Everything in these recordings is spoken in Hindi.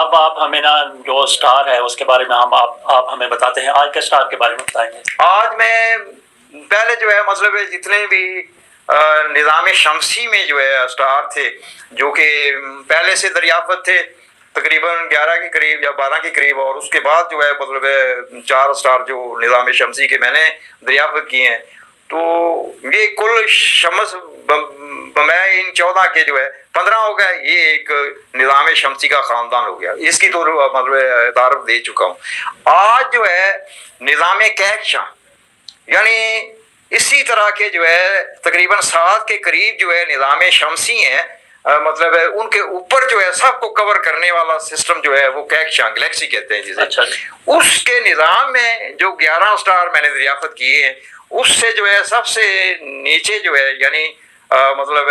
अब आप हमें ना जो स्टार है उसके बारे में आप हमें बताते हैं। आज के स्टार के बारे में बताएंगे। आज मैं पहले जो है मतलब जितने भी निज़ाम शमसी में जो है स्टार थे जो कि पहले से दरियाफ्त थे तकरीबन 11 के करीब या 12 के करीब, और उसके बाद जो है मतलब 4 स्टार जो निज़ाम शमसी के मैंने दरियाफ्त किए हैं, तो ये कुल शमस मैं इन 14 के जो है 15 हो गया। ये एक निज़ाम शमसी का ख़ानदान हो गया, इसकी तो मतलब तारफ दे चुका हूँ। आज जो है निज़ाम कहकशां यानी इसी तरह के जो है तकरीबन 7 के करीब जो है निज़ाम शमसी हैं, मतलब उनके ऊपर जो है सबको कवर करने वाला सिस्टम जो है वो कहकशां गैलेक्सी कहते हैं जिसे। अच्छा। उसके निज़ाम में जो 11 स्टार मैंने दरियाफ्त किए हैं उससे जो है सबसे नीचे जो है यानी मतलब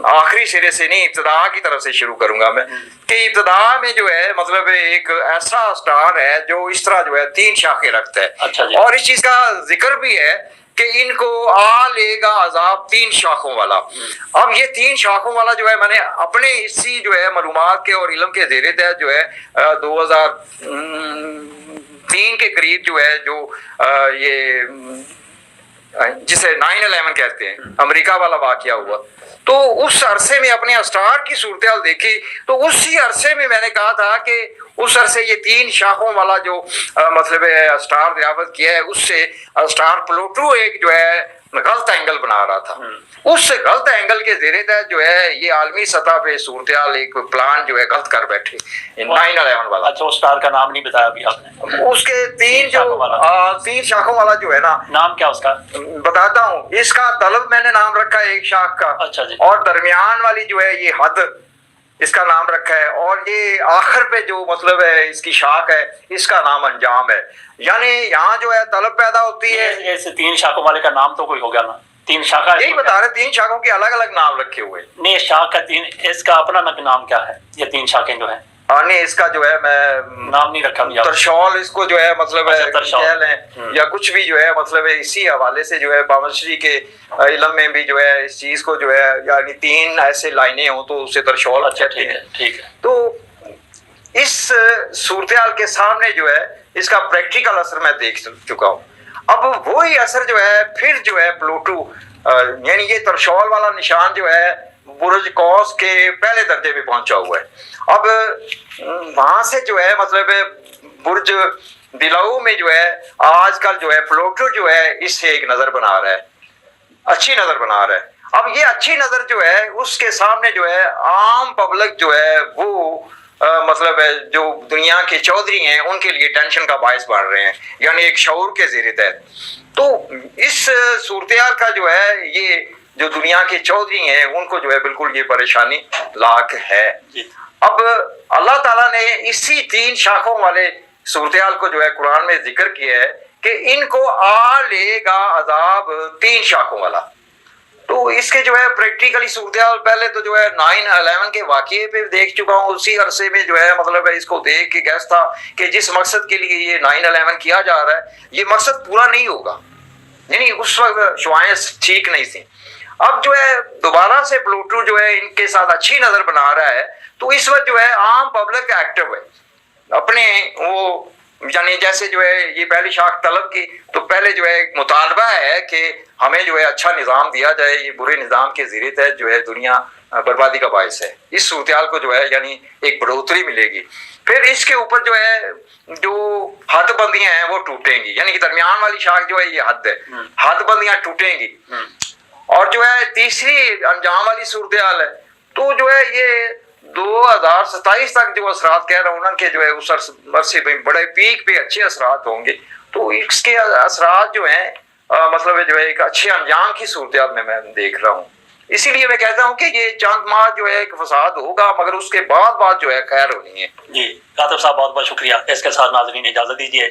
आखिरी सिरे से नहीं, इब्तदा की तरफ से शुरू करूंगा मैं कि इब्तदा में जो है मतलब एक ऐसा स्टार है जो इस तरह जो है 3 शाखें रखता है। अच्छा जी। और इस चीज का जिक्र भी है कि इनको आ लेगा अजाब 3 शाखों वाला। अब ये 3 शाखों वाला जो है मैंने अपने इसी जो है मालूमात के और इल्म के ज़ेरे तहत जो है 2003 के करीब जो है जो ये जिसे 9/11 कहते हैं अमेरिका वाला वाकया हुआ, तो उस अरसे में अपने स्टार की सूरत हाल देखी, तो उसी अरसे में मैंने कहा था कि उस अरसे ये 3 शाखों वाला जो मतलब स्टार दरियाफ्त किया है उससे स्टार प्लूटो एक जो है गलत एंगल बना रहा था। उस गलत एंगल के ज़ेरे तहत जो है ये आलमी सतह पे सूरत हाल एक प्लान जो है गलत कर बैठे 9/11 वाला। अच्छा, उस स्टार का नाम नहीं बताया अभी आपने। उसके 3 शाखों वाला जो है ना, नाम क्या उसका बताता हूँ। इसका तलब मैंने नाम रखा है एक शाख का। अच्छा जी। और दरमियान वाली जो है ये हद इसका नाम रखा है, और ये आखिर पे जो मतलब है इसकी शाख है इसका नाम अंजाम है। यानी यहाँ जो है तलब पैदा होती है। ऐसे 3 शाखों वाले का नाम तो कोई हो गया ना, 3 शाखा यही बता रहे 3 शाखों के अलग अलग नाम रखे हुए। नहीं, शाख का 3 इसका अपना नाम क्या है? ये 3 शाखें जो है नहीं, इसका जो है मैं नाम नहीं रखा तरशौल इसको जो है मतलब कह लें या कुछ भी जो है मतलब इसी हवाले से जो है बामश्री के इल्म में भी जो है इस चीज को जो है यानी 3 ऐसे लाइनें हो तो उसे तरशौल। अच्छा, ठीक है, ठीक है। तो इस सूरत हाल के सामने जो है इसका प्रैक्टिकल असर मैं देख चुका हूँ। अब वही असर जो है फिर जो है प्लूटो यानी ये तरशौल वाला निशान जो है बुर्ज कौस के पहले दर्जे में पहुंचा हुआ है। अब वहां से जो है मतलब बुर्ज बिलाऊ में जो है आजकल जो है प्लूटो जो है इससे एक नजर बना रहा है, अच्छी नजर बना रहा है। अब ये अच्छी नजर जो है उसके सामने जो है आम पब्लिक जो है वो मतलब जो दुनिया के चौधरी हैं उनके लिए टेंशन का बायस बन रहे हैं, यानी एक शऊर के ज़ेरे तहत। तो इस सूरत हाल का जो है ये जो दुनिया के चौधरी हैं उनको जो है बिल्कुल ये परेशानी लाक है। अब अल्लाह ताला ने इसी 3 शाखों वाले सूरत हाल को जो है कुरान में जिक्र किया है कि इनको आ लेगा अजाब 3 शाखों वाला। तो इसके जो है प्रैक्टिकली सूरत हाल पहले तो जो है 9/11 के वाकये पे देख चुका हूँ। उसी अरसे में जो है मतलब इसको देख के गैस था कि जिस मकसद के लिए ये 9/11 किया जा रहा है ये मकसद पूरा नहीं होगा, यानी उस वक्त शुआएं ठीक नहीं थी। अब जो है दोबारा से प्लूटो जो है इनके साथ अच्छी नजर बना रहा है, तो इस वक्त जो है आम पब्लिक एक्टिव है अपने वो यानी जैसे जो है ये पहली शाख तलब की, तो पहले जो है मुतालबा है कि हमें जो है अच्छा निज़ाम दिया जाए, ये बुरे निज़ाम के ज़रिए तहत जो है दुनिया बर्बादी का बायस है। इस सूरत हाल को जो है यानी एक बढ़ोतरी मिलेगी। फिर इसके ऊपर जो है जो हदबंदियां हैं वो टूटेंगी, यानी कि दरमियान वाली शाख जो है ये हद है, हदबंदियां टूटेंगी। और जो है तीसरी अंजाम वाली सूरत हाल है, तो जो है ये 2027 तक जो असरात कह रहा हूँ ना कि जो है उस अरसे पे बड़े पीक पे अच्छे असरात होंगे। तो इसके असरात जो है मतलब जो है एक अच्छे अंजाम की सूरत हाल में मैं देख रहा हूँ। इसीलिए मैं कहता हूँ कि ये चंद माह जो है एक फसाद होगा मगर उसके बाद जो है खैर होनी है। जी कातिब साहब, बहुत बहुत शुक्रिया। इसके साथ नाज़रीन इजाजत दीजिए।